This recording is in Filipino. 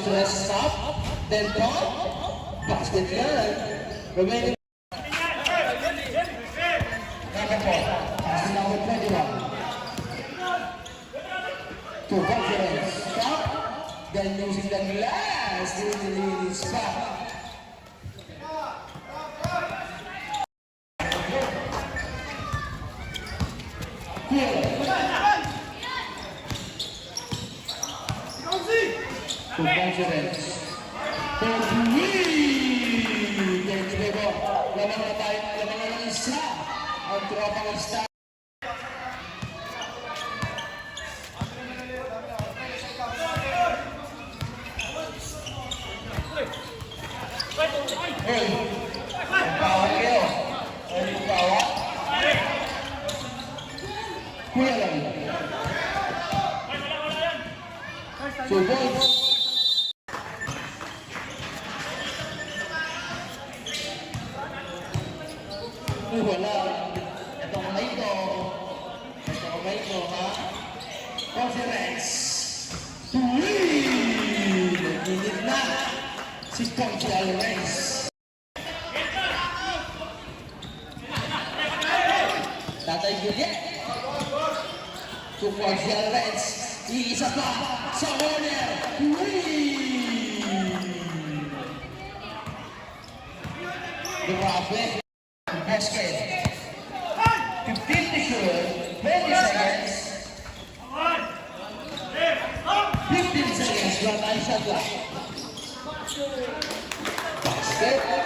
bouncer stop, then drop, basket good. Remaining number 4, passing number 21. To confidence, stop, then using the glass, really spot. To confidence. For three! Thank you, Bebo. Lamang na tayo, lamang na lang isa. Ang tropang star. Hey! Ang bawal kayo. Ano yung bawal? Kuya lang. So, boys. Wala. Itong kamay ko. Itong kamay ko, ha? Conference. Three! Nagigit na. Si Coach Alvarez. Tatay Juliet. To Coach Alvarez. Iisa pa sa corner. Three! Grabe. Basket. 15 to shoot. 20 seconds. 15 seconds. One eye shot left. Basket.